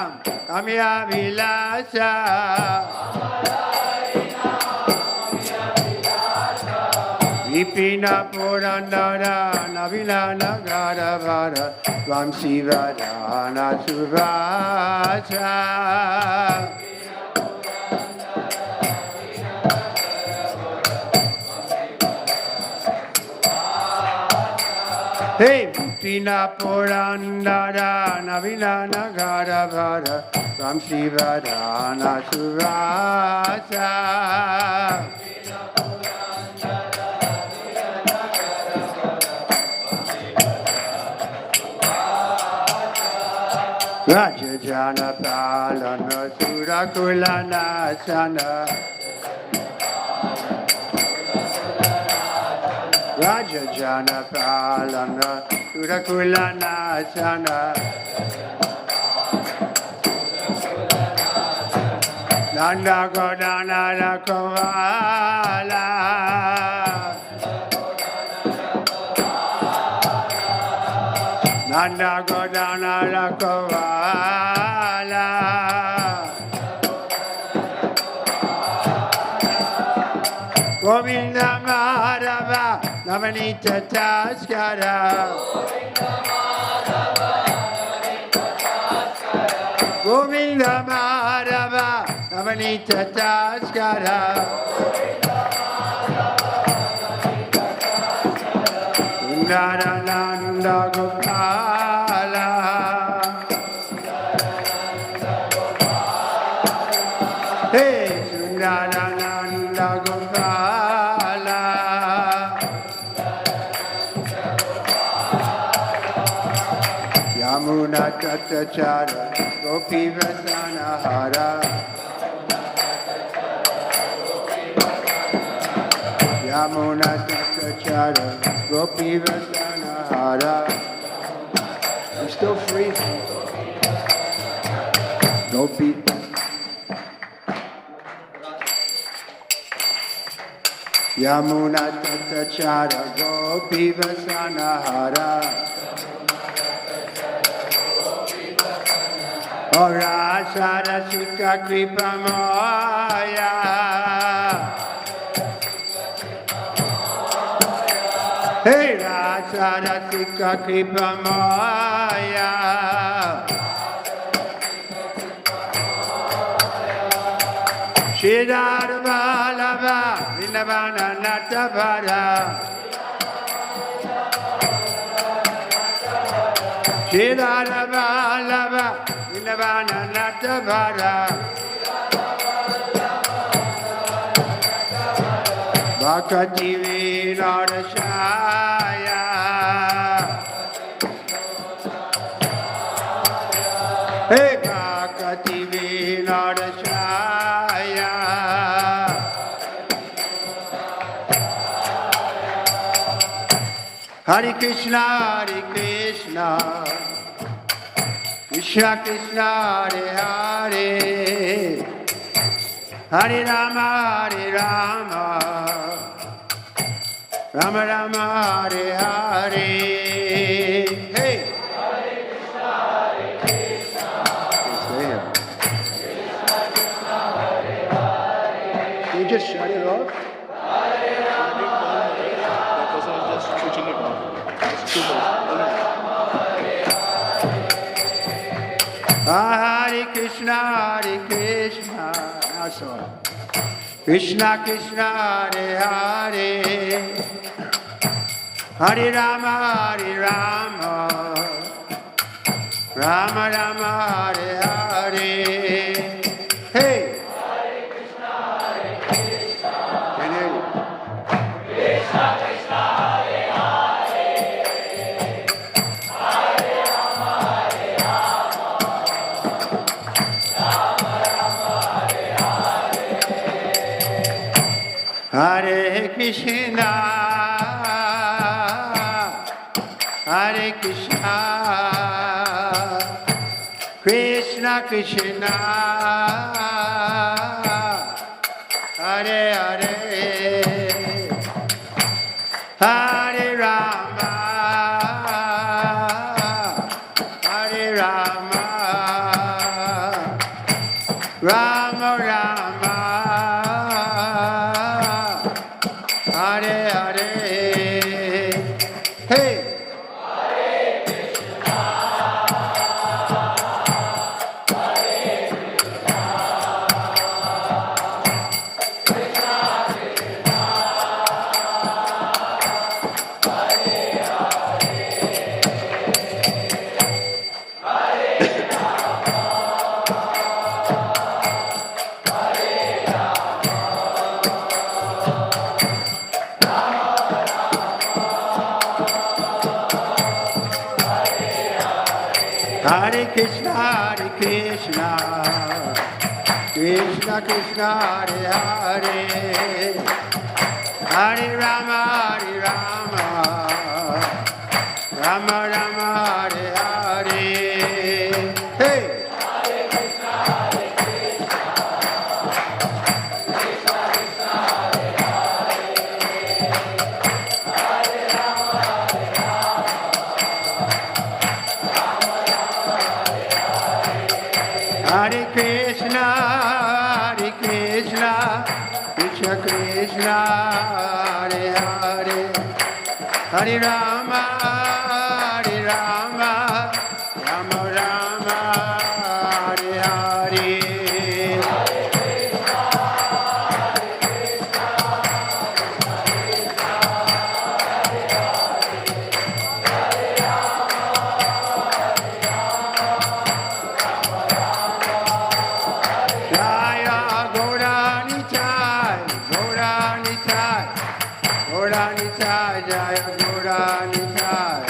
Kamya Vilasa Vipina Purandara Navila Nagara Vara Vam Sivadana Suvasa Hey, Vipina Purandara Navila Nagara Vara Vam Sivadana Suvasa Raja Jana Palana Surakulana Sana Raja Jana Palana Surakulana Sana Nanda Godana Kovala Nanda Godana Kovala Govinda Madhava Navanita Taskara Govinda Madhava Navanita Taskara Nanda Gopala Hey Sundarananda Gopala Yamuna Tatachara Gopi Vasana Hara Yamuna Tatachara Gopi Vasana Hara I'm still free. Gopi Yamuna Tatachara Gopi Vasana Hara Ora Sarasika Kripa Maya Hey Rasarasika Kripa Maya Shridhar Vallabha Vrindavana Natavara Shridhar Vallabha Vrindavana Natavara Bhakti Vinodashaya Hey Bhakti Vinodashaya Hare Krishna Hare Krishna Krishna Krishna Hare Hare Hare Rama Hare Rama Rama Rama Hare Hare Hey Hare Krishna Hare Krishna Krishna Krishna Hare Hare Can you just shut it off? Hare Rama Hare Rama That person is just switching it off. It's too much. Hare Krishna Hare Krishna That's all. Krishna Krishna Hare Hare Hare Rama Hare Rama Rama Rama Hare Hare Hey Hare Krishna Hare Krishna Can you Krishna Krishna Hare Hare Hare Rama Hare Rama Rama Rama Hare Hare Krishna Hare Krishna Krishna Krishna Hare Hare Hare Rama Hare Rama Rama Rama, Hare Hare, hey. Hare Krishna, Krishna Krishna, Hare Hare, Hare Rama, Rama Rama, Hare Hare, hey. Hare Krishna, Krishna Krishna, Hare Hare, Hare Rama, Hare Krishna, Krishna Krishna, Hare Hare, Hare Rama, Rama Rama, Hare Hare. Jaya Gauranitai, Jaya Gauranitai.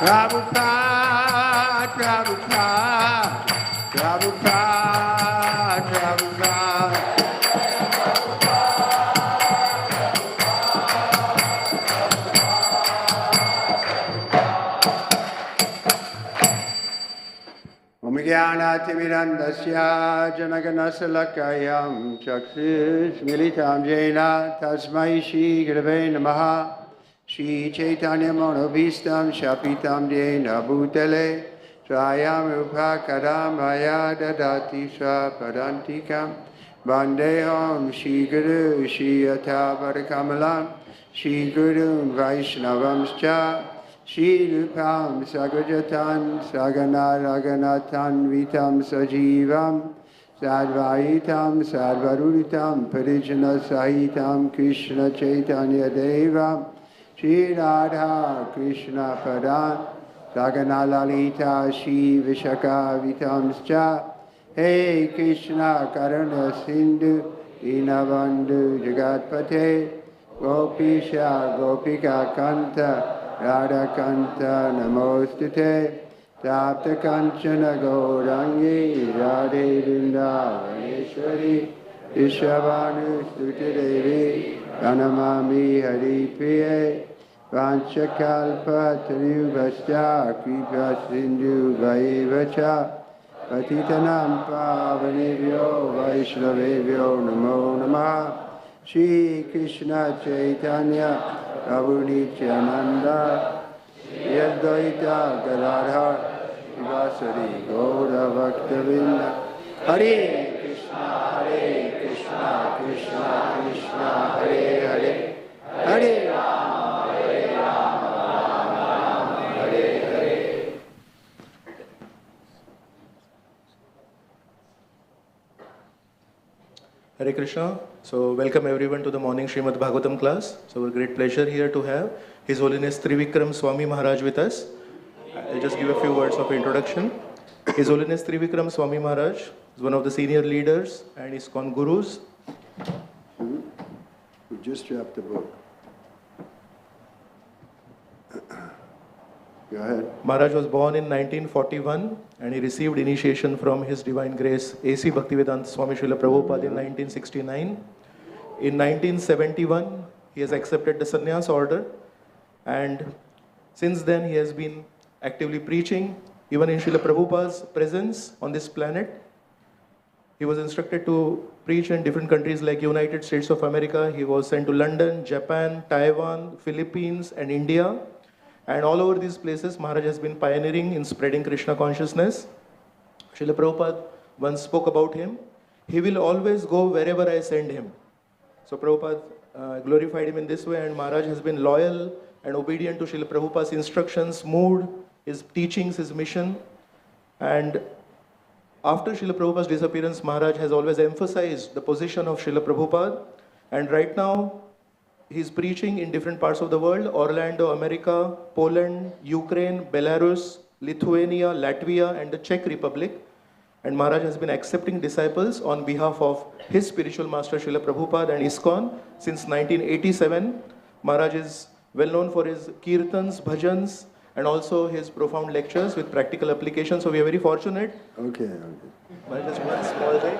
Prabhupada. Omigyanatimirandasya Janaganasalakkayam Chakshusmilitam Jena Tasmai Shri Gurave Namaha Shri Chaitanya Manobhistam Shapitam Jena Bhutale Swayam Rupa Kadamaya Dadati Swapadantikam Vandeham Shri Guru Shri Yatha Varakamalam Shri Guru Vaishnavamscha Shri Rupam Sagrajatan Sagana Raganatan Vitam Sajivam Sadvaitam Sadvaruritam Parijana Sahitam Krishna Chaitanya Devam Shri Radha Krishna Padan Sagana Lalita Shri Vishaka Vitamscha Hey Krishna Karana Sindhu Dinabandhu Jagatpate Gopisha Gopika Kanta Radha Kanta Namostute Tapta Kanchana Gaurangi Radhe Vrindavaneshwari Ishavanu Stuti Devi Pranamami Hari Priye Vanchakalpa Tarubhascha Kripa Sindhu Vaivacha Patitanam Pavanebhyo Vaishnavebhyo Namo Namah Shri Krishna Chaitanya Prabhu Nityananda Yadvaita Gadadhar Sivasari Gaura Bhaktavinda Hare Krishna Krishna Krishna Hare Hare Hare Rama Hare Hare. Hare Krishna. So welcome everyone to the morning Srimad Bhagavatam class. So a great pleasure here to have His Holiness Trivikram Swami Maharaj with us. I'll just give a few words of introduction. His Holiness Trivikram Swami Maharaj is one of the senior leaders and ISKCON gurus. We just dropped the book. Go ahead. Maharaj was born in 1941 and he received initiation from His Divine Grace A.C. Bhaktivedanta Swami Srila Prabhupada in 1969. In 1971, he has accepted the sannyas order, and since then he has been actively preaching, even in Srila Prabhupada's presence on this planet. He was instructed to preach in different countries like United States of America. He was sent to London, Japan, Taiwan, Philippines, and India. And all over these places, Maharaj has been pioneering in spreading Krishna consciousness. Srila Prabhupada once spoke about him. He will always go wherever I send him. So Prabhupada glorified him in this way, and Maharaj has been loyal and obedient to Srila Prabhupada's instructions, mood, his teachings, his mission. And after Srila Prabhupada's disappearance, Maharaj has always emphasized the position of Srila Prabhupada. And right now, he's preaching in different parts of the world: Orlando, America, Poland, Ukraine, Belarus, Lithuania, Latvia, and the Czech Republic. And Maharaj has been accepting disciples on behalf of his spiritual master Srila Prabhupada and ISKCON since 1987. Maharaj is well known for his kirtans, bhajans, and also his profound lectures with practical application. So we are very fortunate. Okay. Maharaj, just one small thing.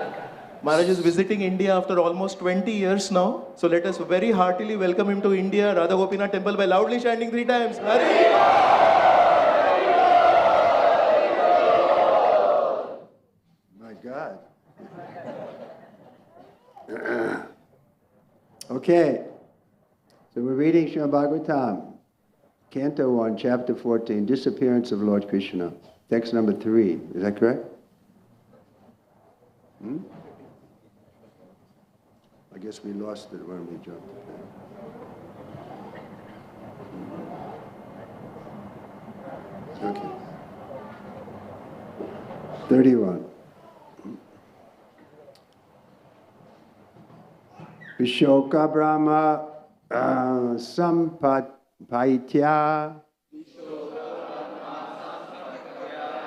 Maharaj is visiting India after almost 20 years now. So let us very heartily welcome him to India, Radha Gopinath temple, by loudly chanting 3 times. Hare! My God. Okay. So we're reading Srimad Bhagavatam, Canto 1, Chapter 14, Disappearance of Lord Krishna. Text number 3. Is that correct? I guess we lost it when we jumped. Okay. 31. Vishoka Brahma Sampaitya.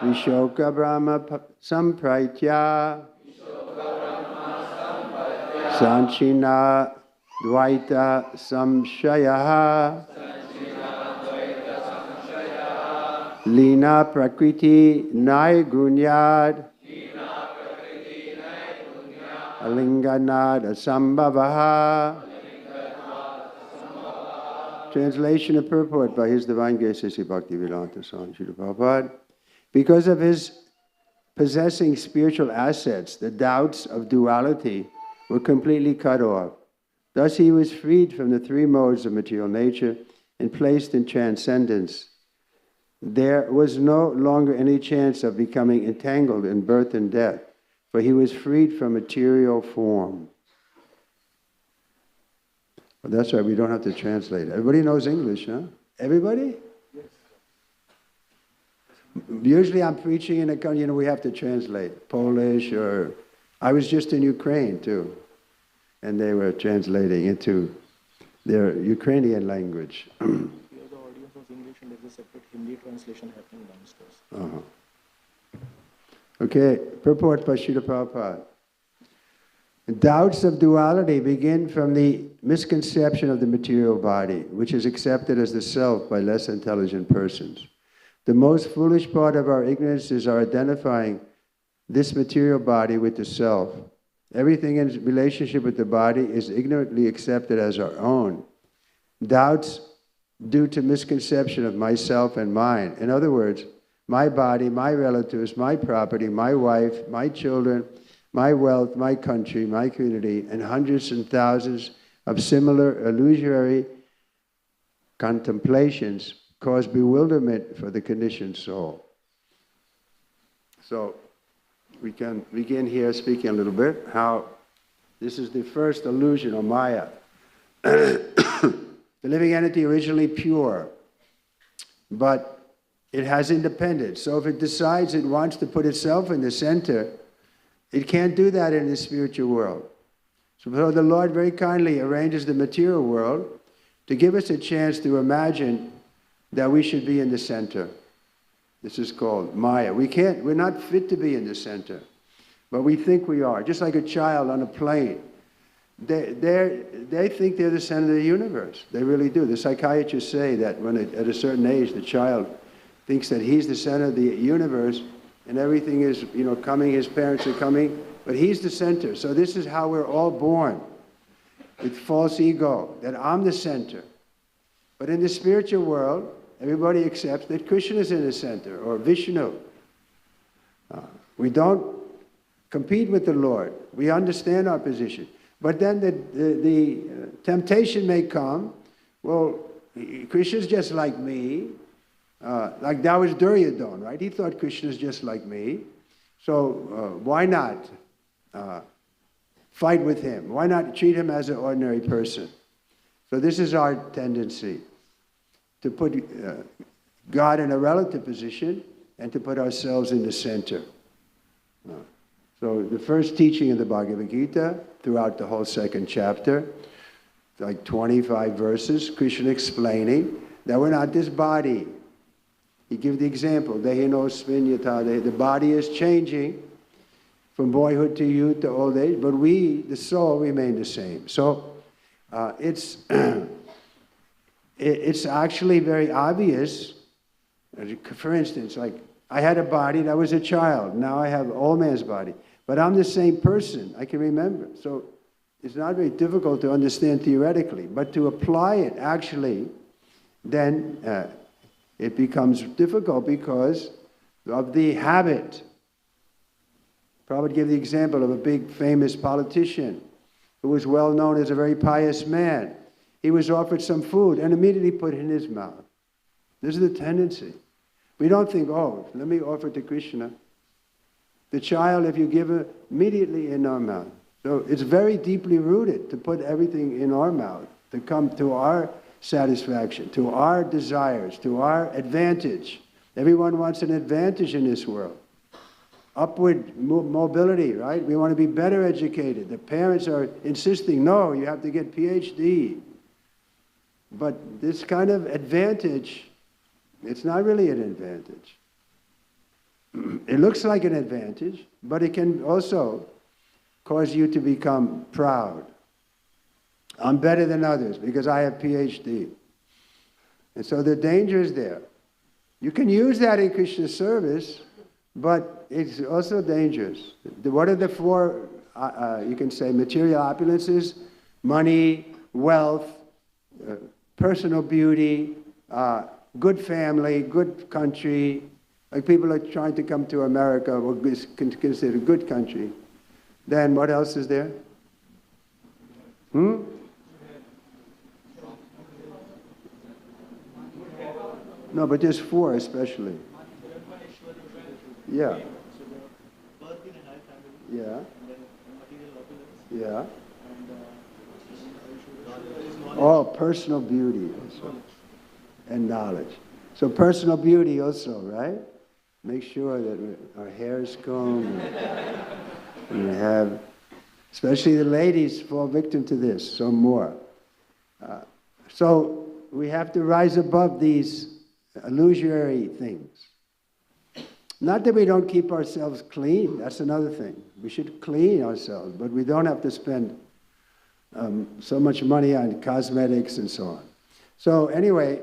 Vishoka Brahma Sampaitya. Sanchina Dvaita Samshaya. Lina Prakriti Nai Gunyad. Alinganad Asambhavaha. Translation and purport by His Divine Grace Sri Bhaktivedanta Swami Srila Prabhupada. Because of his possessing spiritual assets, the doubts of duality were completely cut off. Thus he was freed from the 3 modes of material nature and placed in transcendence. There was no longer any chance of becoming entangled in birth and death, for he was freed from material form. Well, that's right, we don't have to translate. Everybody knows English, huh? Everybody? Yes. Usually I'm preaching in a country, we have to translate. Polish or... I was just in Ukraine too, and they were translating into their Ukrainian language. The audience was English and there's a separate Hindi translation happening downstairs. Okay, purport by Srila Prabhupada. Doubts of duality begin from the misconception of the material body, which is accepted as the self by less intelligent persons. The most foolish part of our ignorance is our identifying this material body with the self. Everything in relationship with the body is ignorantly accepted as our own. Doubts due to misconception of myself and mine. In other words, my body, my relatives, my property, my wife, my children, my wealth, my country, my community, and hundreds and thousands of similar illusory contemplations cause bewilderment for the conditioned soul. So, we can begin here speaking a little bit how this is the first illusion, or Maya. The living entity originally pure, but it has independence. So if it decides it wants to put itself in the center, it can't do that in the spiritual world. So the Lord very kindly arranges the material world to give us a chance to imagine that we should be in the center. This is called Maya. We're not fit to be in the center, but we think we are. Just like a child on a plane. They think they're the center of the universe. They really do. The psychiatrists say that when at a certain age, the child thinks that he's the center of the universe and everything is, coming, his parents are coming, but he's the center. So this is how we're all born, with false ego, that I'm the center. But in the spiritual world, everybody accepts that Krishna is in the center, or Vishnu. We don't compete with the Lord. We understand our position. But then the temptation may come, well, Krishna's just like me. Like that was Duryodhana, right? He thought Krishna's just like me. So why not fight with him? Why not treat him as an ordinary person? So this is our tendency, to put God in a relative position and to put ourselves in the center. So the first teaching in the Bhagavad Gita, throughout the whole second chapter, like 25 verses, Krishna explaining that we're not this body. He gives the example, the body is changing from boyhood to youth to old age, but we, the soul, remain the same. So it's actually very obvious. For instance, like I had a body that was a child. Now I have an old man's body. But I'm the same person. I can remember. So it's not very difficult to understand theoretically. But to apply it actually, then it becomes difficult because of the habit. Prabhupada gave the example of a big famous politician who was well known as a very pious man. He was offered some food and immediately put it in his mouth. This is the tendency. We don't think, oh, let me offer to Krishna. The child, if you give it, immediately in our mouth. So it's very deeply rooted to put everything in our mouth, to come to our satisfaction, to our desires, to our advantage. Everyone wants an advantage in this world. Upward mobility, right? We want to be better educated. The parents are insisting, no, you have to get PhD. But this kind of advantage, it's not really an advantage. It looks like an advantage, but it can also cause you to become proud. I'm better than others because I have PhD. And so the danger is there. You can use that in Krishna's service, but it's also dangerous. What are the four, you can say, material opulences? Money, wealth, personal beauty, good family, good country. Like people are trying to come to America, or consider a good country. Then what else is there? No, but there's four especially. Yeah. Yeah. Yeah. Oh, personal beauty also. And knowledge. So personal beauty also, right? Make sure that our hair is combed. And we have, especially the ladies fall victim to this, so more. So we have to rise above these illusory things. Not that we don't keep ourselves clean, that's another thing. We should clean ourselves, but we don't have to spend so much money on cosmetics and so on. So anyway,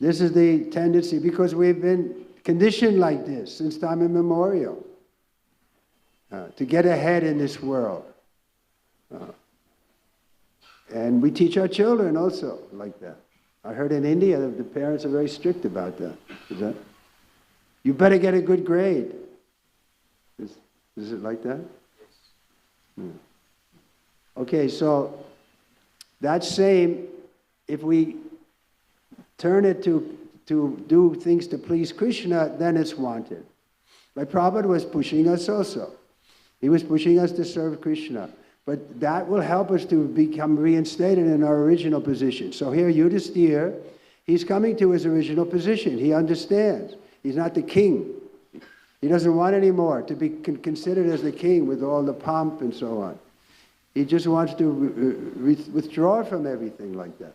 this is the tendency, because we've been conditioned like this since time immemorial, to get ahead in this world. And we teach our children also like that. I heard in India that the parents are very strict about that. Is that? You better get a good grade. Is it like that? Yes. Okay, so that same, if we turn it to do things to please Krishna, then it's wanted. Like Prabhupada was pushing us also. He was pushing us to serve Krishna. But that will help us to become reinstated in our original position. So here, Yudhisthira, he's coming to his original position. He understands. He's not the king. He doesn't want anymore to be considered as the king with all the pomp and so on. He just wants to withdraw from everything like that.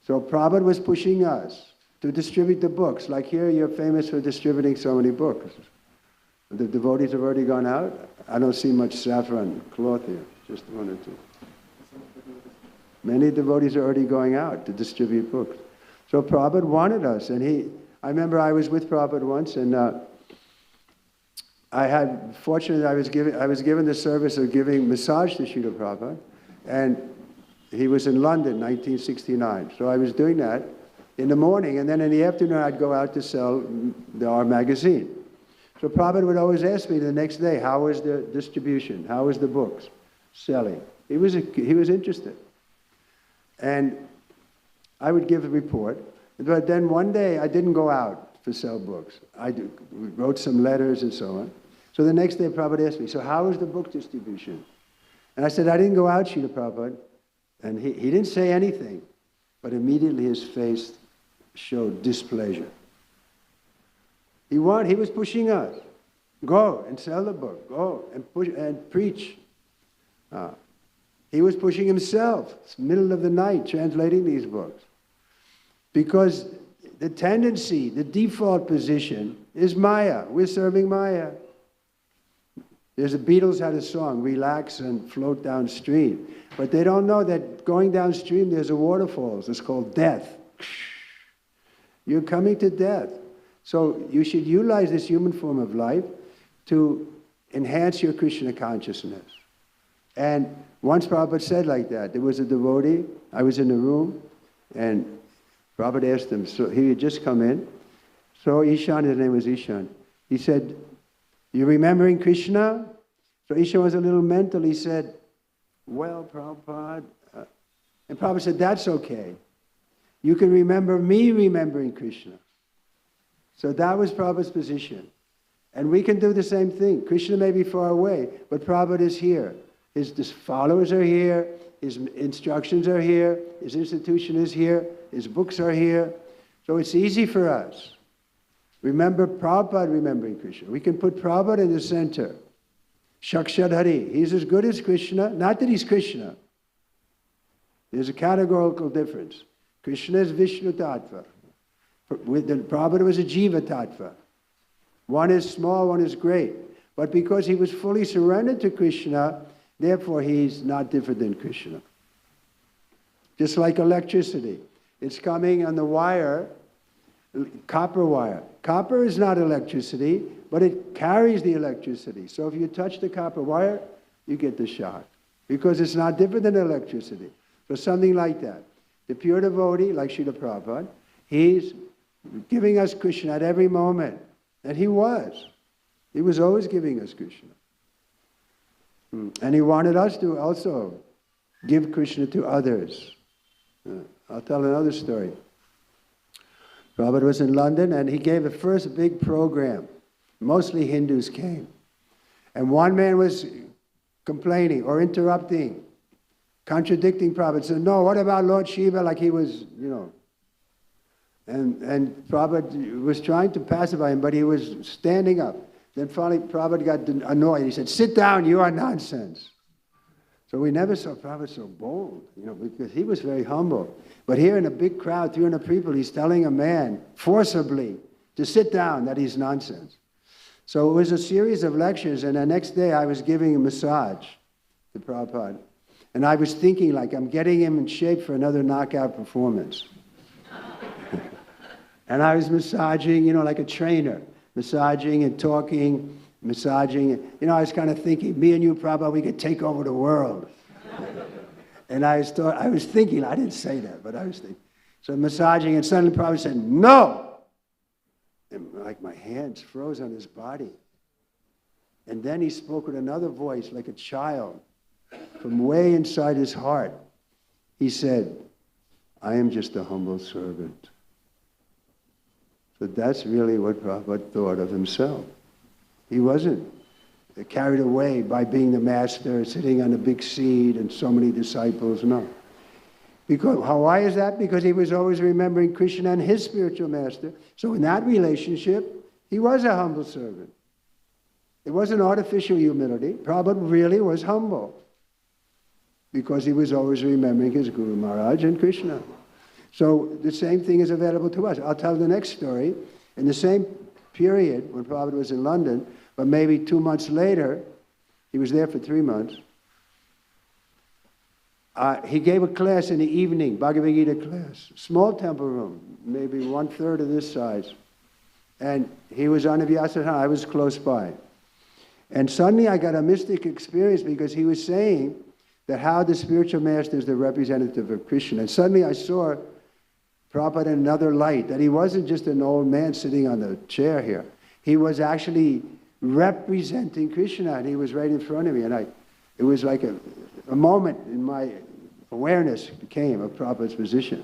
So Prabhupada was pushing us to distribute the books. Like here, you're famous for distributing so many books. The devotees have already gone out. I don't see much saffron cloth here, just one or two. Many devotees are already going out to distribute books. So Prabhupada wanted us, and I remember I was with Prabhupada once, and fortunately I was given the service of giving massage to Srila Prabhupada, and he was in London, 1969. So I was doing that in the morning, and then in the afternoon I'd go out to sell our magazine. So Prabhupada would always ask me the next day, how was the distribution? How was the books selling? He was interested. And I would give a report. But then one day I didn't go out to sell books. We wrote some letters and so on. So the next day Prabhupada asked me, so how is the book distribution? And I said, I didn't go out, Srila Prabhupada. And he didn't say anything, but immediately his face showed displeasure. He was pushing us. Go and sell the book. Go and push and preach. He was pushing himself. It's middle of the night translating these books. Because the tendency, the default position is Maya. We're serving Maya. The Beatles had a song, relax and float downstream. But they don't know that going downstream there's a waterfall. It's called death. You're coming to death. So you should utilize this human form of life to enhance your Krishna consciousness. And once Prabhupada said like that, there was a devotee, I was in the room, and Prabhupada asked him, so he had just come in. So Ishan, his name was Ishan, he said, you remembering Krishna? So Ishan was a little mental, he said, well, Prabhupada, and Prabhupada said, that's okay. You can remember me remembering Krishna. So that was Prabhupada's position. And we can do the same thing. Krishna may be far away, but Prabhupada is here. His followers are here, his instructions are here, his institution is here, his books are here. So it's easy for us. Remember Prabhupada remembering Krishna. We can put Prabhupada in the center. Shakshadhari, he's as good as Krishna, not that he's Krishna. There's a categorical difference. Krishna is Vishnu Tattva. Prabhupada was a Jiva Tattva. One is small, one is great. But because he was fully surrendered to Krishna, therefore he's not different than Krishna. Just like electricity. It's coming on the wire, copper wire. Copper is not electricity, but it carries the electricity. So if you touch the copper wire, you get the shock. Because it's not different than electricity. So something like that. The pure devotee, like Srila Prabhupada, he's giving us Krishna at every moment. And he was. He was always giving us Krishna. And he wanted us to also give Krishna to others. I'll tell another story. Prabhupada was in London and he gave the first big program. Mostly Hindus came. And one man was complaining or interrupting, contradicting Prabhupada. Said, no, what about Lord Shiva? Like he was, And Prabhupada was trying to pacify him, but he was standing up. Then finally Prabhupada got annoyed. He said, sit down, you are nonsense. So we never saw Prabhupada so bold, because he was very humble. But here in a big crowd, 300 people, he's telling a man forcibly to sit down that he's nonsense. So it was a series of lectures, and the next day I was giving a massage to Prabhupada. And I was thinking, like, I'm getting him in shape for another knockout performance. And I was massaging, like a trainer, massaging and talking, massaging. I was kind of thinking, me and you, Prabhupada, we could take over the world. And I was thinking, I didn't say that, but I was thinking. So massaging, and suddenly Prabhupada said, no! And like my hands froze on his body. And then he spoke with another voice, like a child, from way inside his heart. He said, I am just a humble servant. So that's really what Prabhupada thought of himself. He wasn't carried away by being the master, sitting on a big seat and so many disciples, no. Because, why is that? Because he was always remembering Krishna and his spiritual master. So in that relationship, he was a humble servant. It wasn't artificial humility. Prabhupada really was humble because he was always remembering his Guru Maharaj and Krishna. So the same thing is available to us. I'll tell the next story. In the same period when Prabhupada was in London, but maybe 2 months later, he was there for 3 months, he gave a class in the evening, Bhagavad Gita class, small temple room, maybe 1/3 of this size. And he was on the Vyasasana, I was close by. And suddenly I got a mystic experience because he was saying that how the spiritual master is the representative of Krishna. And suddenly I saw Prabhupada in another light, that he wasn't just an old man sitting on the chair here. He was actually representing Krishna, and he was right in front of me. And it was like a moment in my awareness came of Prabhupada's position.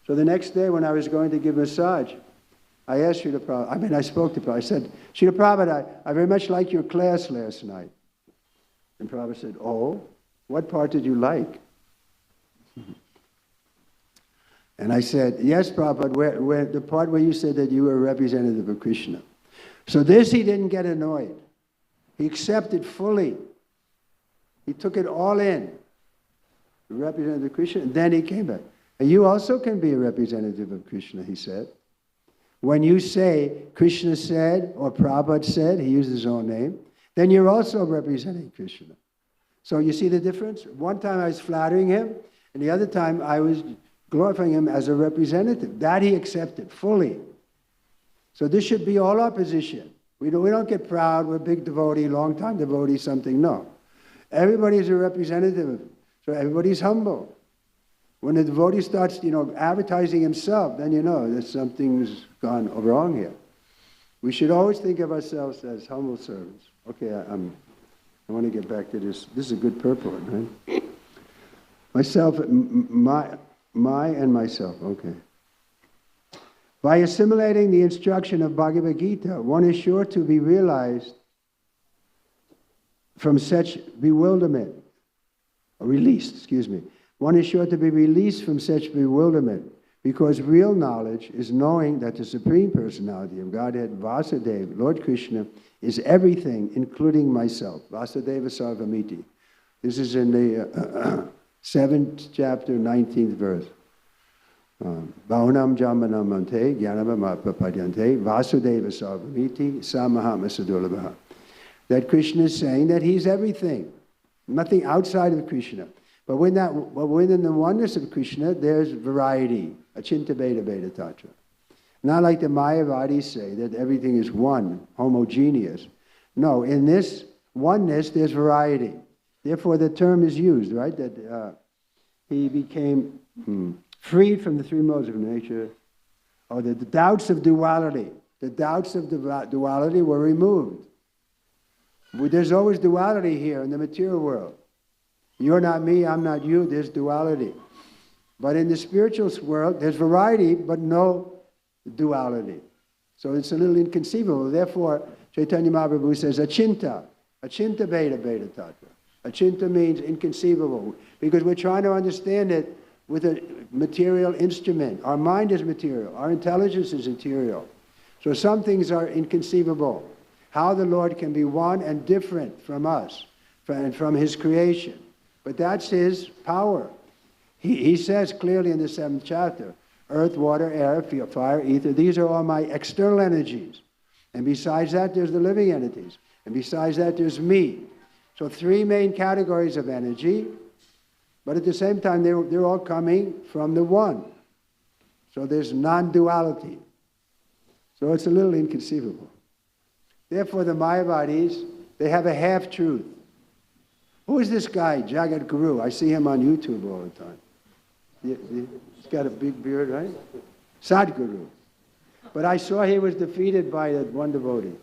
So the next day when I was going to give massage, I asked Srila Prabhupada, I spoke to Prabhupada, I said, Srila Prabhupada, I very much liked your class last night. And Prabhupada said, oh, what part did you like? And I said, yes, Prabhupada, where the part where you said that you were a representative of Krishna. So this he didn't get annoyed. He accepted fully. He took it all in. The representative of Krishna, and then he came back. And you also can be a representative of Krishna, he said. When you say, Krishna said, or Prabhupada said, he used his own name, then you're also representing Krishna. So you see the difference? One time I was flattering him, and the other time I was glorifying him as a representative. That he accepted fully. So this should be all our position. We don't get proud, we're a big devotee, long-time devotee, something. No. Everybody's a representative. So everybody's humble. When the devotee starts, advertising himself, then you know that something's gone wrong here. We should always think of ourselves as humble servants. Okay, I want to get back to this. This is a good purport, right? Myself, my and myself, okay. By assimilating the instruction of Bhagavad Gita, one is sure to be realized from such bewilderment, or released, excuse me. One is sure to be released from such bewilderment, because real knowledge is knowing that the Supreme Personality of Godhead, Vasudeva, Lord Krishna, is everything, including myself. Vasudeva Sarvamiti. This is in the 7th chapter, 19th verse. Bahunam Jamanamante, Jnanavamadpapadyante, Vasudeva Sarvamiti, Samahamasadulabha. That Krishna is saying that he's everything, nothing outside of Krishna. But within the oneness of Krishna, there's variety, achinta beta beta tatra. Not like the Mayavadis say that everything is one, homogeneous. No, in this oneness, there's variety. Therefore, the term is used, right? That he became freed from the three modes of nature, or the doubts of duality. The doubts of duality were removed. There's always duality here in the material world. You're not me, I'm not you, there's duality. But in the spiritual world, there's variety, but no duality. So it's a little inconceivable. Therefore, Chaitanya Mahaprabhu says, achinta beta beta tatra. Achinta means inconceivable, because we're trying to understand it with a material instrument. Our mind is material, our intelligence is material. So some things are inconceivable. How the Lord can be one and different from us, and from his creation. But that's his power. He says clearly in the 7th chapter, earth, water, air, fire, ether, these are all my external energies. And besides that, there's the living entities. And besides that, there's me. So 3 main categories of energy, but at the same time, they're all coming from the one. So there's non-duality. So it's a little inconceivable. Therefore, the Mayavadis, they have a half-truth. Who is this guy, Jagat Guru? I see him on YouTube all the time. He's got a big beard, right? Sadguru. But I saw he was defeated by that one devotee.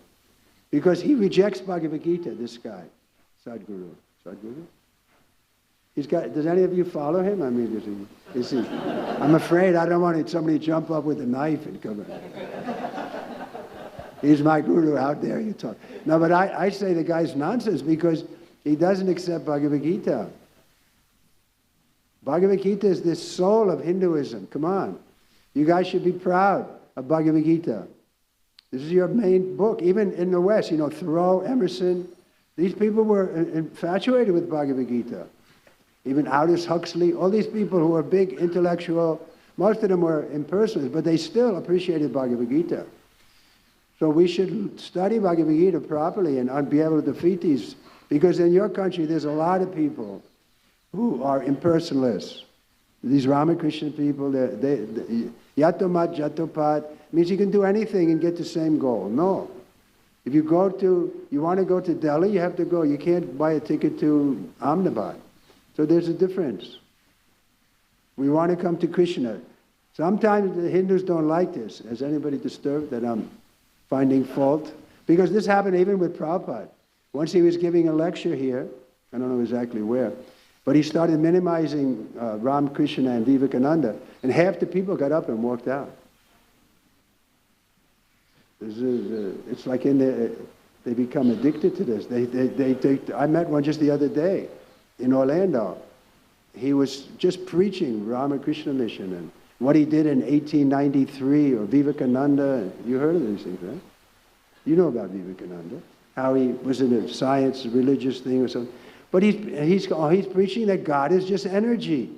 Because he rejects Bhagavad Gita, this guy, Sadguru. Sadguru? Does any of you follow him? I mean, is he? I'm afraid I don't want somebody to jump up with a knife and come in. He's my guru out there, you talk. No, but I say the guy's nonsense because he doesn't accept Bhagavad Gita. Bhagavad Gita is the soul of Hinduism. Come on. You guys should be proud of Bhagavad Gita. This is your main book. Even in the West, Thoreau, Emerson, these people were infatuated with Bhagavad Gita. Even Aldous Huxley, all these people who were big intellectual, most of them were impersonalists, but they still appreciated Bhagavad Gita. So we should study Bhagavad Gita properly and be able to defeat these. Because in your country, there's a lot of people who are impersonalists. These Ramakrishna people, yatomat, jatopat, means you can do anything and get the same goal. No. If you want to go to Delhi, you have to go. You can't buy a ticket to Ahmedabad. So there's a difference. We want to come to Krishna. Sometimes the Hindus don't like this. Is anybody disturbed that I'm finding fault? Because this happened even with Prabhupada. Once he was giving a lecture here, I don't know exactly where, But he started minimizing Ram Krishna and Vivekananda, and half the people got up and walked out. It's like they become addicted to this. I met one just the other day in Orlando. He was just preaching Ramakrishna mission and what he did in 1893 or Vivekananda. You heard of these things, right? You know about Vivekananda, how he was in a science, religious thing or something. But he's preaching that God is just energy.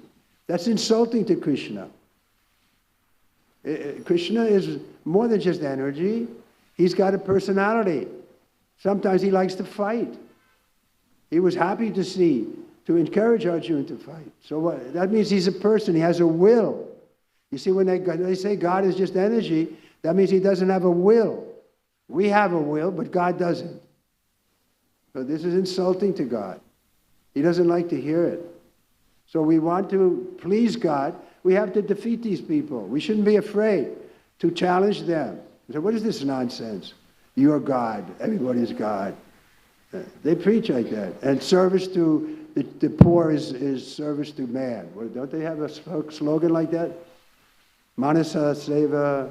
That's insulting to Krishna. Krishna is more than just energy. He's got a personality. Sometimes he likes to fight. He was happy to encourage Arjuna to fight. So what? That means he's a person. He has a will. You see, when they say God is just energy, that means he doesn't have a will. We have a will, but God doesn't. So this is insulting to God. He doesn't like to hear it. So we want to please God. We have to defeat these people. We shouldn't be afraid to challenge them. So what is this nonsense? You're God. Everybody's God. They preach like that. And service to the poor is service to man. Well, don't they have a slogan like that? Manasa Seva.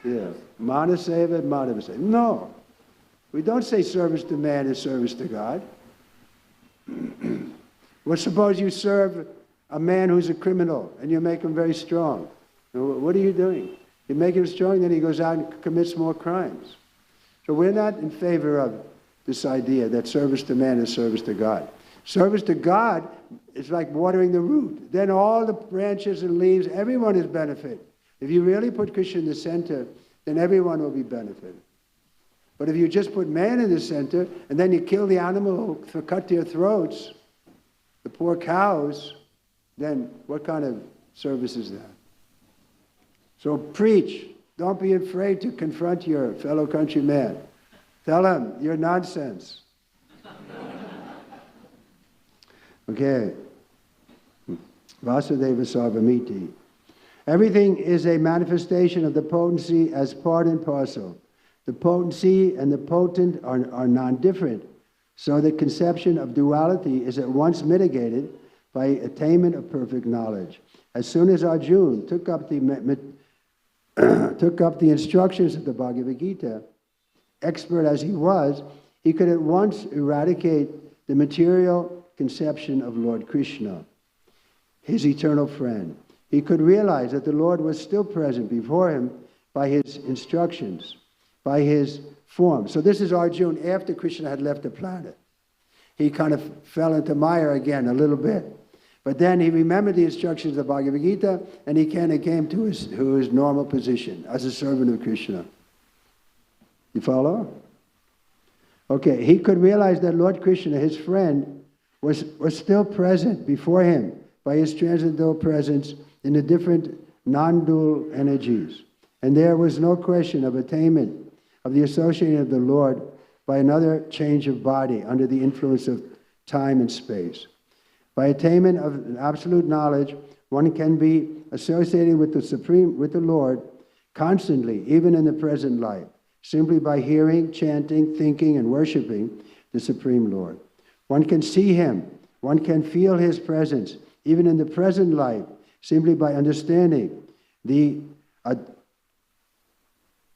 Yeah. Manaseva, Madhavaseva. No. We don't say service to man is service to God. Well, suppose you serve a man who's a criminal and you make him very strong. What are you doing? You make him strong, then he goes out and commits more crimes. So we're not in favor of this idea that service to man is service to God. Service to God is like watering the root. Then all the branches and leaves, everyone is benefited. If you really put Krishna in the center, then everyone will be benefited. But if you just put man in the center, and then you kill the animal who cut their throats, the poor cows, then what kind of service is that? So preach. Don't be afraid to confront your fellow countryman. Tell him, you're nonsense. Okay. Vasudeva Sarvamiti. Everything is a manifestation of the potency as part and parcel. The potency and the potent are non-different. So the conception of duality is at once mitigated by attainment of perfect knowledge. As soon as Arjuna took up the instructions of the Bhagavad Gita, expert as he was, he could at once eradicate the material conception of Lord Krishna, his eternal friend. He could realize that the Lord was still present before him by his instructions, by his form. So this is Arjuna after Krishna had left the planet. He kind of fell into Maya again a little bit. But then he remembered the instructions of the Bhagavad Gita, and he kind of came to his normal position as a servant of Krishna. You follow? Okay, he could realize that Lord Krishna, his friend, was still present before him by his transcendental presence in the different non-dual energies. And there was no question of attainment of the association of the Lord by another change of body under the influence of time and space. By attainment of absolute knowledge, one can be associated with the Lord constantly, even in the present life, simply by hearing, chanting, thinking, and worshiping the Supreme Lord. One can see him, one can feel his presence, even in the present life, simply by understanding the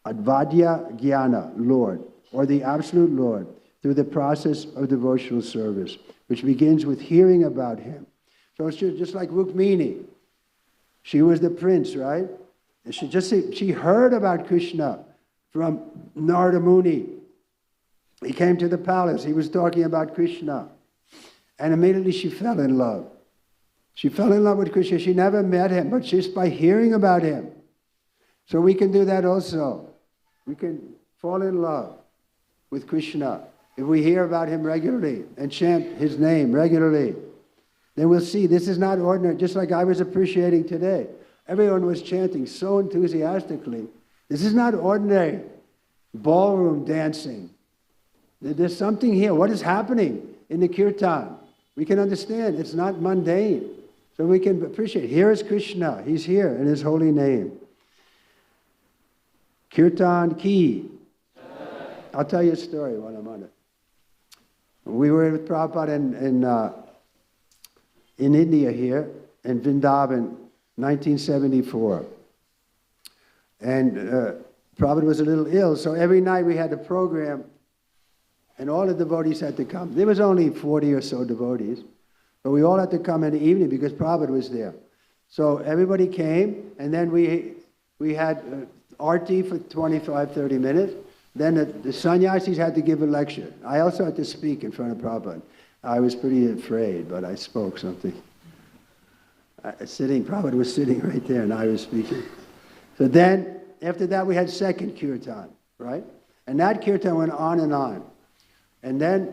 Advadya Jnana, Lord, or the Absolute Lord, through the process of devotional service, which begins with hearing about him. So it's just like Rukmini. She was the prince, right? And she heard about Krishna from Narada Muni. He came to the palace. He was talking about Krishna. And immediately she fell in love. She fell in love with Krishna. She never met him, but just by hearing about him. So we can do that also. We can fall in love with Krishna if we hear about him regularly and chant his name regularly. Then we'll see this is not ordinary, just like I was appreciating today. Everyone was chanting so enthusiastically. This is not ordinary ballroom dancing. There's something here. What is happening in the kirtan? We can understand. It's not mundane. So we can appreciate. Here is Krishna. He's here in his holy name. Kirtan ki. I'll tell you a story while I'm on it. We were with Prabhupada in India here, in Vrindavan, 1974. And Prabhupada was a little ill, so every night we had a program, and all the devotees had to come. There was only 40 or so devotees, but we all had to come in the evening because Prabhupada was there. So everybody came, and then we had arti for 25, 30 minutes. Then the sannyasis had to give a lecture. I also had to speak in front of Prabhupada. I was pretty afraid, but I spoke something. Prabhupada was sitting right there, and I was speaking. So then, after that, we had second kirtan, right? And that kirtan went on and on. And then,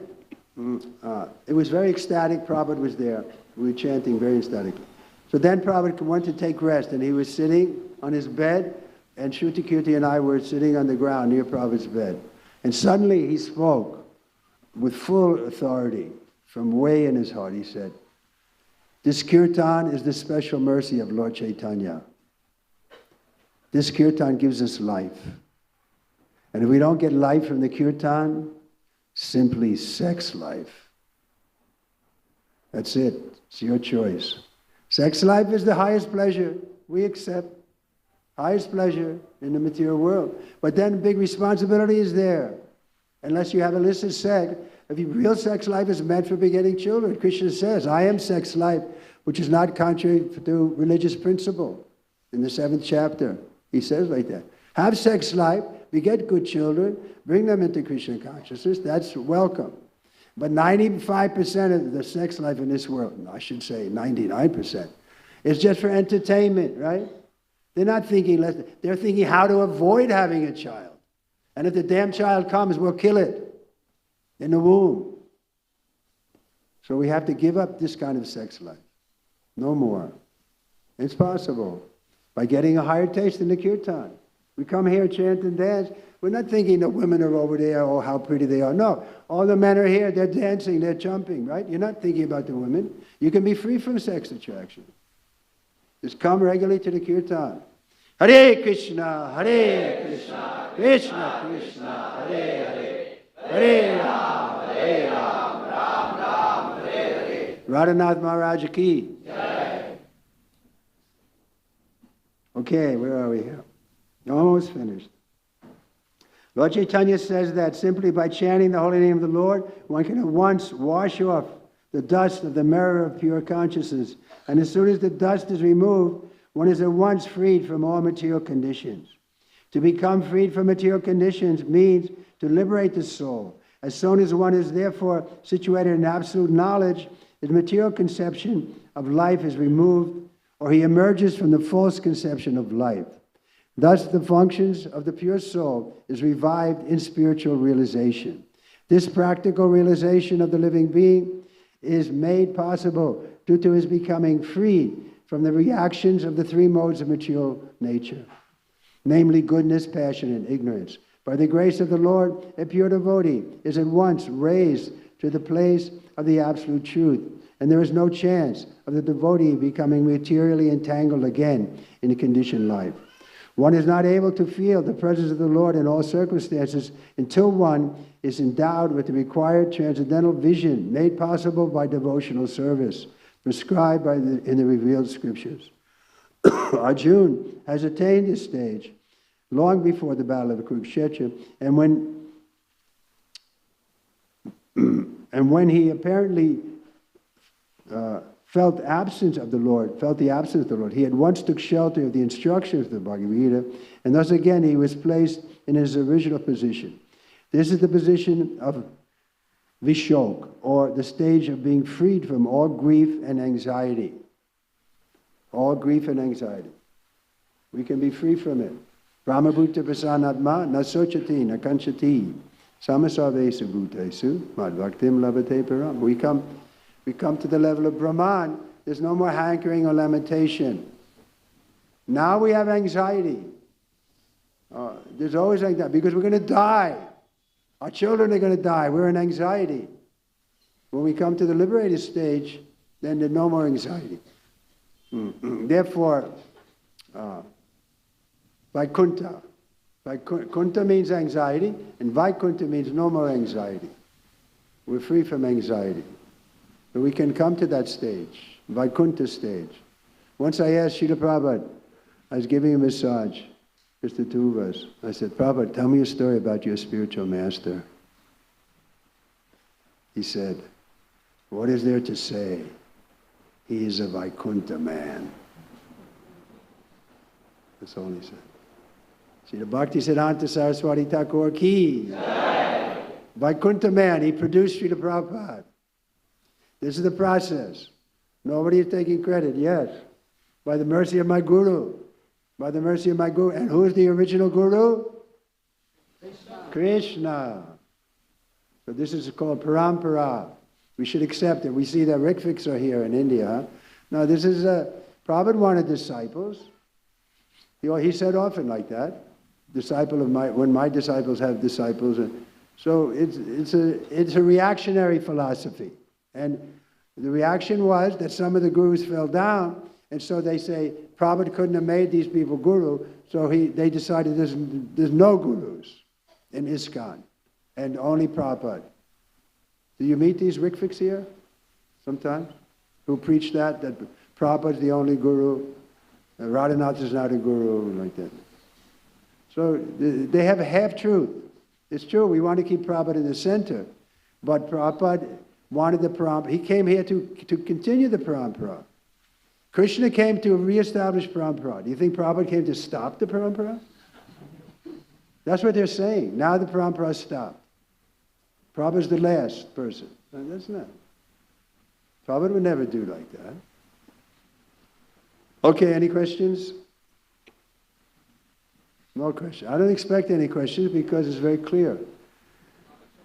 it was very ecstatic. Prabhupada was there. We were chanting very ecstatically. So then Prabhupada went to take rest, and he was sitting on his bed, and Shruti Kirti and I were sitting on the ground near Prabhupada's bed. And suddenly he spoke with full authority from way in his heart. He said, "This kirtan is the special mercy of Lord Chaitanya. This kirtan gives us life. And if we don't get life from the kirtan, simply sex life. That's it. It's your choice. Sex life is the highest pleasure. We accept highest pleasure in the material world. But then big responsibility is there. Unless you have illicit sex, if your real sex life is meant for begetting children. Krishna says, I am sex life, which is not contrary to religious principle. In the 7th chapter, he says like that. Have sex life, beget good children, bring them into Krishna consciousness, that's welcome. But 95% of the sex life in this world, I should say 99%, is just for entertainment, right? They're not thinking, they're thinking how to avoid having a child. And if the damn child comes, we'll kill it in the womb. So we have to give up this kind of sex life. No more. It's possible. By getting a higher taste in the kirtan. We come here, chant and dance. We're not thinking the women are over there, oh, how pretty they are. No, all the men are here, they're dancing, they're jumping, right? You're not thinking about the women. You can be free from sex attraction. Just come regularly to the kirtan. Hare Krishna, Hare Krishna, Krishna Krishna, Hare Hare, Hare Ram, Hare Ram, Ram Ram, Hare Hare. Radhanath Maharaj ki. Okay, where are we here? Almost finished. Lord Chaitanya says that simply by chanting the holy name of the Lord, one can at once wash off the dust of the mirror of pure consciousness. And as soon as the dust is removed, one is at once freed from all material conditions. To become freed from material conditions means to liberate the soul. As soon as one is therefore situated in absolute knowledge, his material conception of life is removed, or he emerges from the false conception of life. Thus, the functions of the pure soul is revived in spiritual realization. This practical realization of the living being is made possible due to his becoming free from the reactions of the 3 modes of material nature, namely goodness, passion, and ignorance. By the grace of the Lord, a pure devotee is at once raised to the place of the absolute truth, and there is no chance of the devotee becoming materially entangled again in a conditioned life. One is not able to feel the presence of the Lord in all circumstances until one is endowed with the required transcendental vision made possible by devotional service, prescribed in the revealed scriptures. Arjuna has attained this stage long before the Battle of Kurukshetra, and when he apparently felt the absence of the Lord, he at once took shelter of the instructions of the Bhagavad Gita, and thus again he was placed in his original position. This is the position of Vishok, or the stage of being freed from all grief and anxiety. All grief and anxiety. We can be free from it. Brahmabhuta prasanatma na sochati na kanchati samasavesu bhutesu madbhaktim labate param. We come to the level of Brahman. There's no more hankering or lamentation. Now we have anxiety. There's always like that because we're going to die. Our children are going to die. We're in anxiety. When we come to the liberated stage, then there's no more anxiety. Therefore, Vaikuntha. Vaikuntha means anxiety, and Vaikuntha means no more anxiety. We're free from anxiety. But we can come to that stage. Vaikuntha stage. Once I asked Srila Prabhupada, I was giving a massage, just the two of us. I said, Prabhupada, tell me a story about your spiritual master. He said, what is there to say? He is a Vaikuntha man. That's all he said. Srila Bhaktisiddhanta Saraswati Thakur ki. Vaikuntha man, he produced Srila Prabhupada. This is the process. Nobody is taking credit, yes. By the mercy of my Guru. By the mercy of my Guru. And who is the original Guru? Krishna. So this is called parampara. We should accept it. We see that Rikviks are here in India. Now this is, Prabhupada wanted disciples. He said often like that. Disciple of my, when my disciples have disciples. So it's a reactionary philosophy. And the reaction was that some of the gurus fell down, and so they say, Prabhupada couldn't have made these people guru, so they decided there's no gurus in ISKCON, and only Prabhupada. Do you meet these Rikviks here sometimes? Who preach that Prabhupada's the only guru, Radhanath is not a guru, like that. So they have a half-truth. It's true, we want to keep Prabhupada in the center, but Prabhupada wanted the parampara. He came here to continue the parampara. Krishna came to reestablish parampara. Do you think Prabhupada came to stop the parampara? That's what they're saying. Now the parampara stopped. Prabhupada's the last person. No, that's not. Prabhupada would never do like that. Okay, any questions? No questions. I don't expect any questions because it's very clear.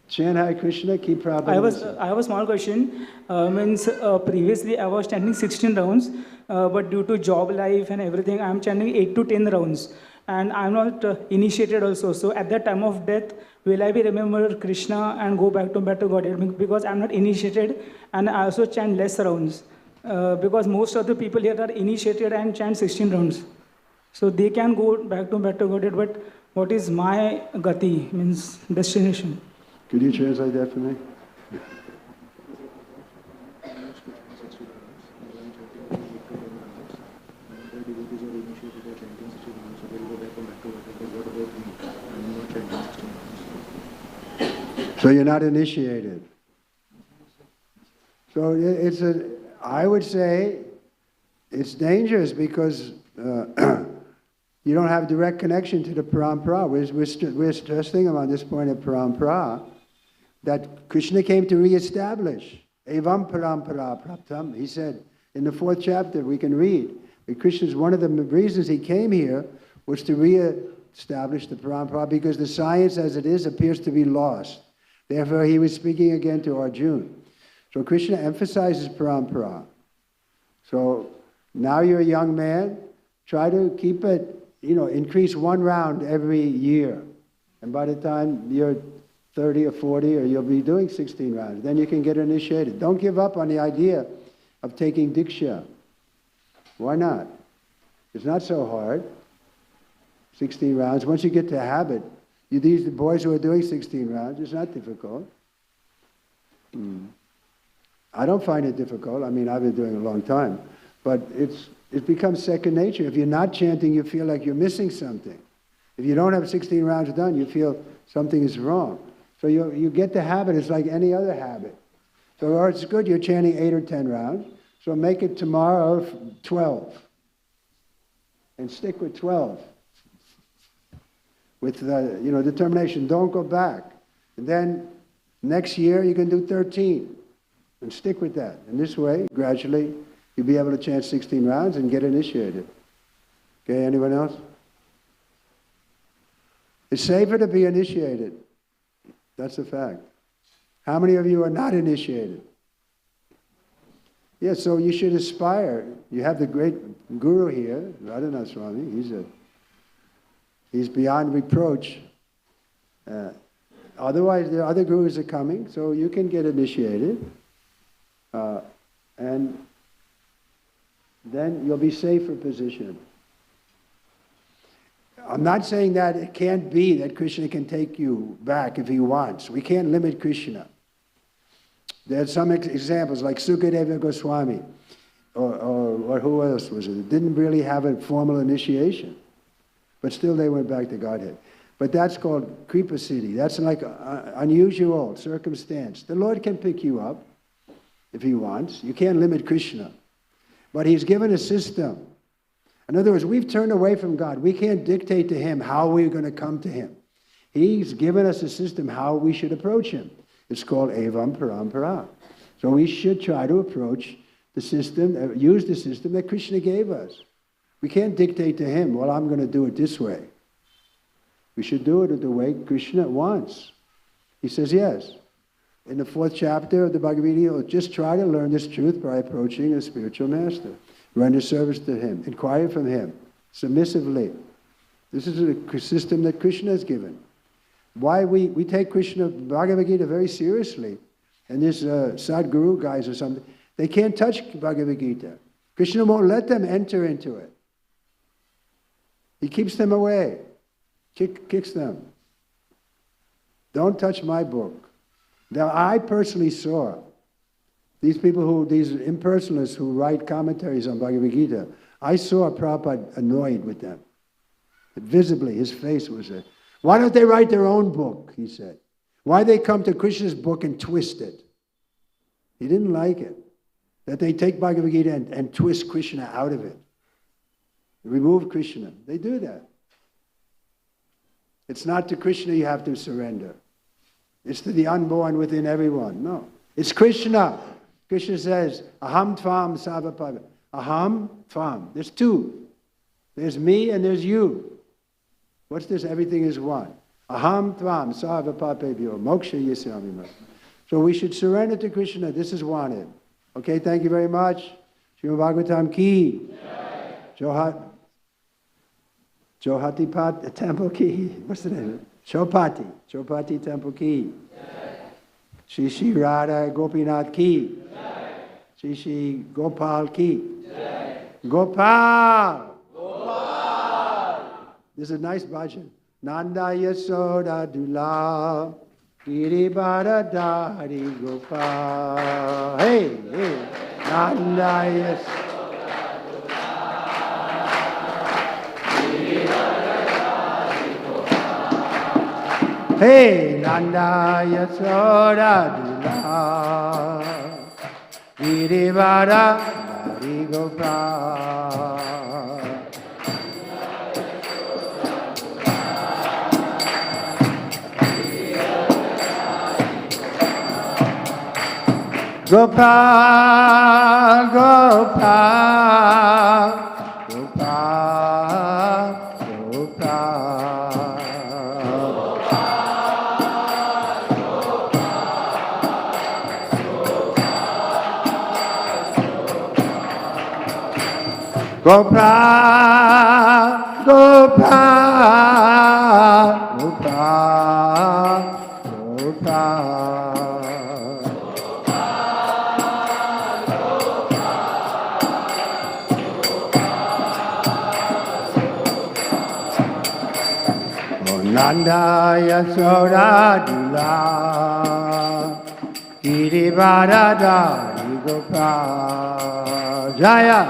Chant Hare Krishna, keep Prabhupada. I have a small question. Previously I was chanting 16 rounds, but due to job life and everything, I am chanting 8 to 10 rounds. And I am not initiated also. So at that time of death, will I be remember Krishna and go back to Godhead? Because I am not initiated, and I also chant less rounds. Because most of the people here are initiated and chant 16 rounds. So they can go back to Godhead, but what is my gati, means destination? Could you translate that for me? So you're not initiated. So I would say it's dangerous because you don't have direct connection to the parampara. We're stressing on this point of parampara that Krishna came to reestablish. Evam parampara praptam. He said in the 4th chapter, we can read, that Krishna's one of the reasons he came here was to reestablish the parampara because the science as it is appears to be lost. Therefore, he was speaking again to Arjuna. So Krishna emphasizes parampara. So now you're a young man, try to keep it, increase 1 round every year. And by the time you're 30 or 40, or you'll be doing 16 rounds, then you can get initiated. Don't give up on the idea of taking Diksha. Why not? It's not so hard. 16 rounds. Once you get to habit, these boys who are doing 16 rounds, it's not difficult. I don't find it difficult. I mean, I've been doing it a long time. But it becomes second nature. If you're not chanting, you feel like you're missing something. If you don't have 16 rounds done, you feel something is wrong. So you get the habit. It's like any other habit. So it's good you're chanting 8 or 10 rounds. So make it tomorrow 12. And stick with 12. With the determination, don't go back. And then next year you can do 13. And stick with that. And this way, gradually, you'll be able to chant 16 rounds and get initiated. Okay, anyone else? It's safer to be initiated. That's a fact. How many of you are not initiated? Yeah, so you should aspire. You have the great guru here, Radha Swami. He's beyond reproach. Otherwise, the other gurus are coming, so you can get initiated. And then you'll be safer positioned. I'm not saying that it can't be that Krishna can take you back if he wants. We can't limit Krishna. There are some examples, like Sukadeva Goswami. or who else was it? Didn't really have a formal initiation, but still they went back to Godhead. But that's called Kripa Siddhi. That's like unusual circumstance. The Lord can pick you up if He wants. You can't limit Krishna. But He's given a system. In other words, we've turned away from God. We can't dictate to Him how we're going to come to Him. He's given us a system how we should approach Him. It's called Evam Parampara. So we should try to approach the system, use the system that Krishna gave us. We can't dictate to Him, well, I'm going to do it this way. We should do it the way Krishna wants. He says yes. In the 4th chapter of the Bhagavad Gita, just try to learn this truth by approaching a spiritual master. Render service to Him. Inquire from Him. Submissively. This is a system that Krishna has given. Why we take Krishna Bhagavad Gita very seriously. And this Sadguru guys or something, they can't touch Bhagavad Gita. Krishna won't let them enter into it. He keeps them away. Kicks them. Don't touch my book. Now, I personally saw these people these impersonalists who write commentaries on Bhagavad Gita, I saw Prabhupada annoyed with them. Visibly, his face was why don't they write their own book, he said. Why they come to Krishna's book and twist it? He didn't like it. That they take Bhagavad Gita and twist Krishna out of it. Remove Krishna. They do that. It's not to Krishna you have to surrender. It's to the unborn within everyone. No. It's Krishna. Krishna says, Aham Tvam Savapava. Aham Tvam. There's two. There's me and there's you. What's this? Everything is one. Aham Tvam Savapapebhyo Moksha Yasami. So we should surrender to Krishna. This is wanted. Okay, thank you very much. Srimad Bhagavatam ki. Johati Temple ki. What's the name? Chowpatty Temple ki. Shri Shri Radha Gopinath ki. Shri Shri Gopal ki. Gopal. This is a nice bhajan. Nanda Yasoda Dula Giribara Dari Gopal. Hey, hey. Nanda Yasoda. Hey, Nanda Yasoda Dula Girivara Dari Gopal. Gopal, Gopal, Gopal, Gopal. Gopal, Gopal, Gopal, Gopal. Nanda Yasoda Dula Girivara Dari Gopal. Jaya.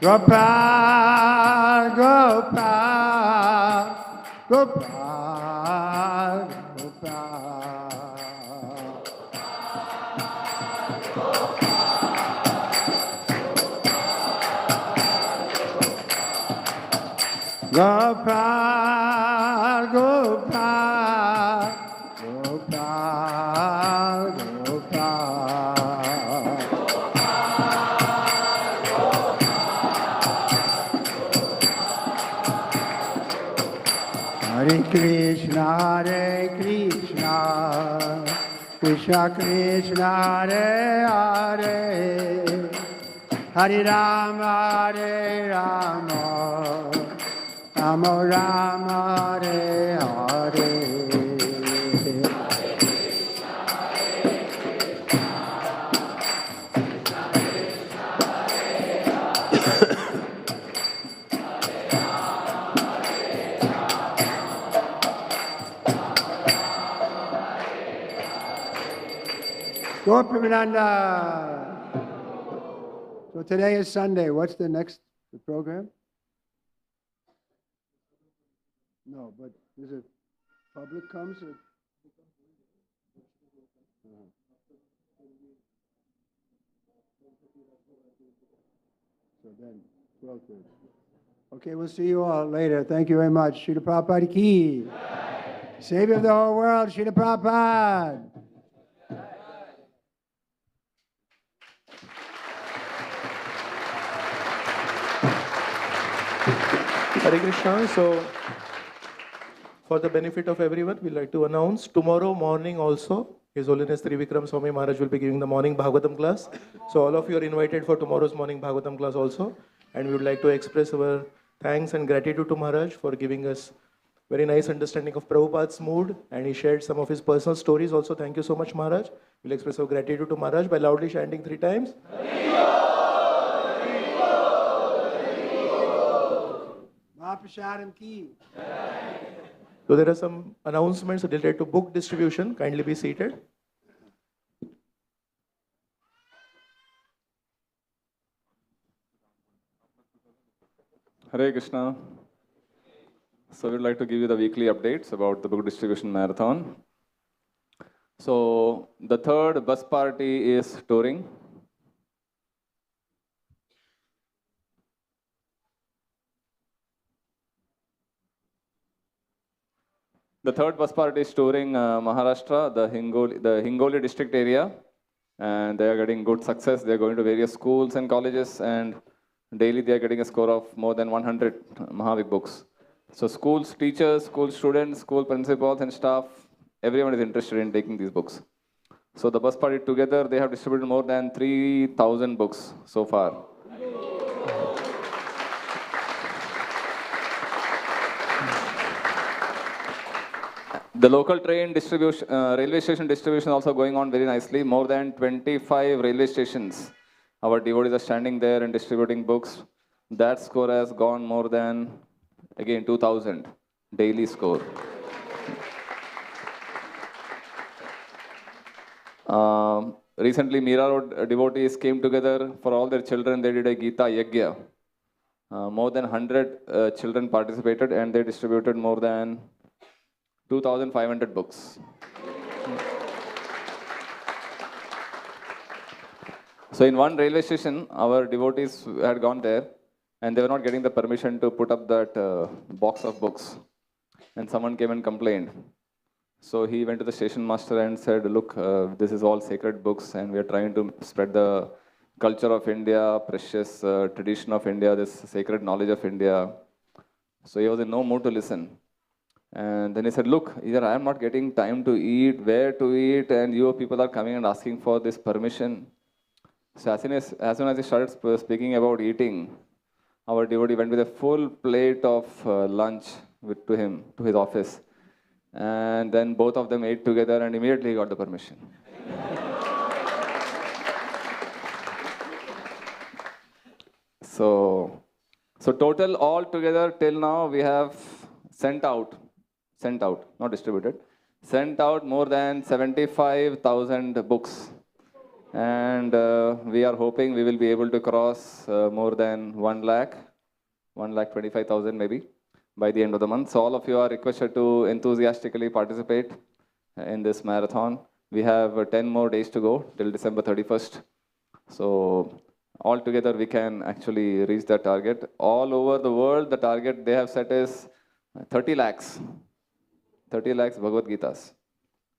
Gopal, Gopal, Gopal, Gopal. Gopal, Gopal, Gopal, Gopal. Hare Krishna, Hare Krishna, Krishna Krishna, Hare Hare, Hare Rama, Hare Rama, Rama Rama, Hare Hare. Gopinath. So today is Sunday. What's the next program? No, but is it public comes or? So then, 12:30. Okay, we'll see you all later. Thank you very much. Srila Prabhupada ki. Savior of the whole world, Srila Prabhupada. Hare Krishna. So, for the benefit of everyone, we'd like to announce tomorrow morning also, His Holiness Trivikram Swami Maharaj will be giving the morning Bhagavatam class. So, all of you are invited for tomorrow's morning Bhagavatam class also. And we would like to express our thanks and gratitude to Maharaj for giving us very nice understanding of Prabhupada's mood. And he shared some of his personal stories also. Thank you so much, Maharaj. We'll express our gratitude to Maharaj by loudly chanting 3 times. Mahaprashadam ki. So there are some announcements related to book distribution. Kindly be seated. Hare Krishna. So we'd like to give you the weekly updates about the book distribution marathon. So the third bus party is touring. The third bus party is touring Maharashtra, the Hingoli district area, and they are getting good success. They are going to various schools and colleges, and daily they are getting a score of more than 100 Mahavik books. So schools, teachers, school students, school principals and staff, everyone is interested in taking these books. So the bus party together, they have distributed more than 3,000 books so far. The local train distribution, railway station distribution also going on very nicely. More than 25 railway stations. Our devotees are standing there and distributing books. That score has gone more than, again, 2,000 daily score. Recently, Meera Road devotees came together for all their children. They did a Gita Yagya. More than 100 children participated and they distributed more than 2,500 books. So in one railway station, our devotees had gone there and they were not getting the permission to put up that box of books. And someone came and complained. So he went to the station master and said, look, this is all sacred books and we are trying to spread the culture of India, precious tradition of India, this sacred knowledge of India. So he was in no mood to listen. And then he said, look, either I am not getting time to eat, where to eat, and you people are coming and asking for this permission. So as soon as he started speaking about eating, our devotee went with a full plate of lunch to him, to his office. And then both of them ate together and immediately got the permission. So total all together till now we have sent out, not distributed, sent out more than 75,000 books. And we are hoping we will be able to cross more than 1,25,000 maybe by the end of the month. So all of you are requested to enthusiastically participate in this marathon. We have 10 more days to go till December 31st. So all together we can actually reach that target. All over the world, the target they have set is 30 lakhs. 30 lakhs Bhagavad Gitas.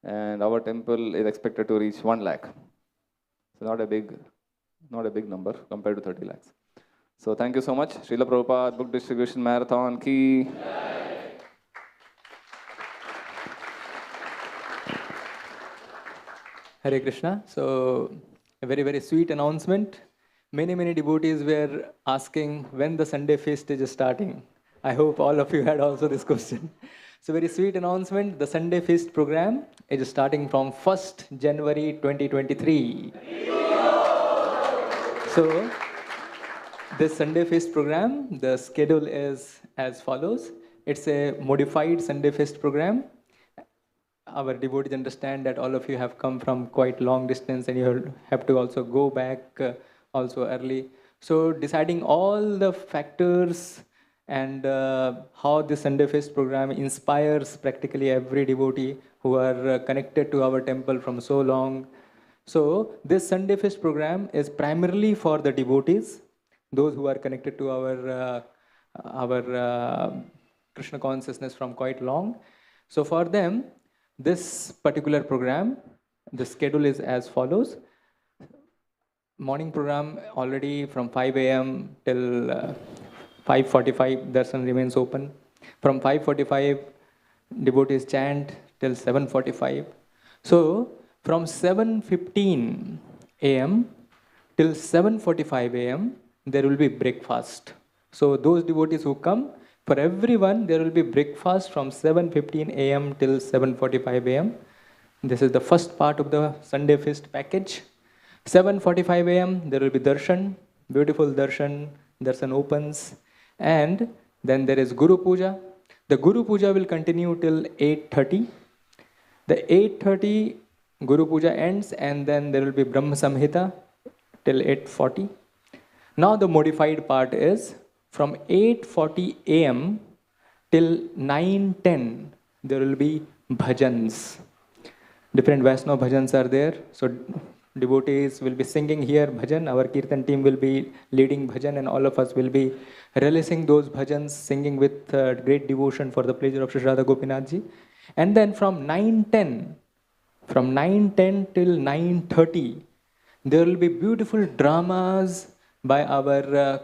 And our temple is expected to reach 1 lakh. So not a big number compared to 30 lakhs. So thank you so much. Srila Prabhupada Book Distribution Marathon ki. Hare Krishna. So a very, very sweet announcement. Many devotees were asking when the Sunday feast is starting. I hope all of you had also this question. So very sweet announcement. The Sunday feast program is starting from 1st January 2023. So this Sunday feast program, the schedule is as follows. It's a modified Sunday feast program. our devotees understand that all of you have come from quite long distance and you have to also go back also early. So deciding all the factors and how the Sunday Feast program inspires practically every devotee who are connected to our temple from so long. So this Sunday Feast program is primarily for the devotees, those who are connected to our Krishna consciousness from quite long. So for them, this particular program, the schedule is as follows. Morning program already from 5 a.m. till 5:45, darshan remains open. From 5:45, devotees chant till 7:45. So from 7:15 a.m. till 7:45 a.m., there will be breakfast. So those devotees who come, for everyone, there will be breakfast from 7:15 a.m. till 7:45 a.m. This is the first part of the Sunday Feast package. 7:45 a.m. there will be darshan, beautiful darshan. Darshan opens, and then there is Guru Puja. The Guru Puja will continue till 8:30. The 8:30 Guru Puja ends, and then there will be Brahma Samhita till 8:40. Now the modified part is from 8:40 a.m. till 9:10 there will be bhajans. Different Vaishnava bhajans are there. So devotees will be singing here bhajan. Our Kirtan team will be leading bhajan, and all of us will be relishing those bhajans, singing with great devotion for the pleasure of Shri Radha Gopinath ji. And then from 9:10 till 9:30, there will be beautiful dramas by our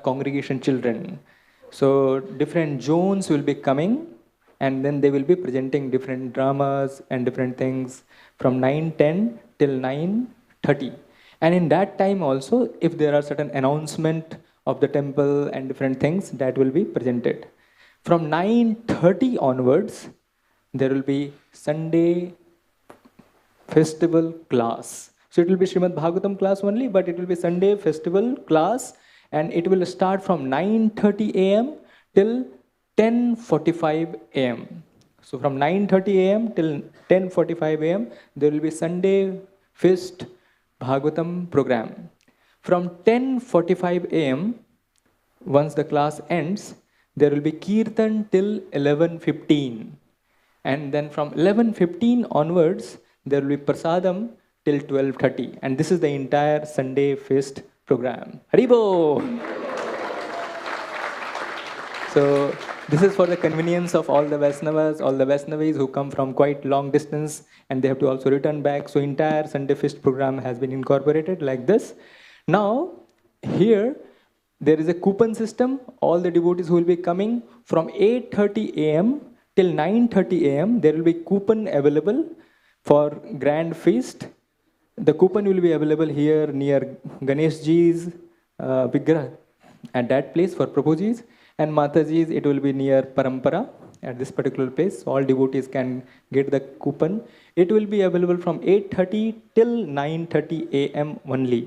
congregation children. So different zones will be coming, and then they will be presenting different dramas and different things from 9:10 till 9:30. And in that time also, if there are certain announcement of the temple and different things, that will be presented. From 9:30 onwards, there will be Sunday festival class. So it will be Srimad Bhagavatam class only, but it will be Sunday festival class, and it will start from 9:30 a.m. till 10:45 a.m. So from 9:30 a.m. till 10:45 a.m. there will be Sunday Feast Bhagavatam program. From 10:45 a.m., once the class ends, there will be Kirtan till 11:15. And then from 11:15 onwards, there will be Prasadam till 12:30. And this is the entire Sunday Feast program. Haribo! So this is for the convenience of all the Vaisnavas, all the Vaishnavis who come from quite long distance, and they have to also return back. So entire Sunday Feast program has been incorporated like this. Now, here there is a coupon system. All the devotees who will be coming from 8:30 a.m. till 9:30 a.m., there will be coupon available for Grand Feast. The coupon will be available here near Ganesh Ji's Vigrah at that place for Prabhuji's, and Mataji's it will be near Parampara at this particular place. All devotees can get the coupon. It will be available from 8:30 till 9:30 a.m. only.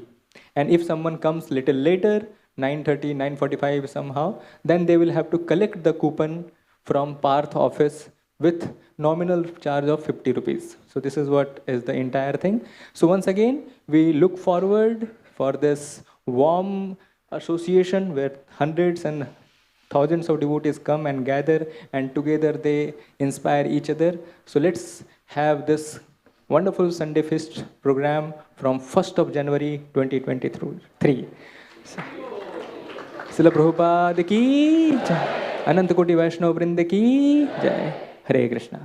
And if someone comes little later, 9:30, 9:45 somehow, then they will have to collect the coupon from Parth office with nominal charge of 50 rupees. So this is what is the entire thing. So once again, we look forward for this warm association where hundreds and thousands of devotees come and gather, and together they inspire each other. So let's have this wonderful Sunday Feast program from 1st of January 2023. Srila Prabhupada ki jai. Anant Koti Vaishnava Vrinda ki jai. Hare Krishna.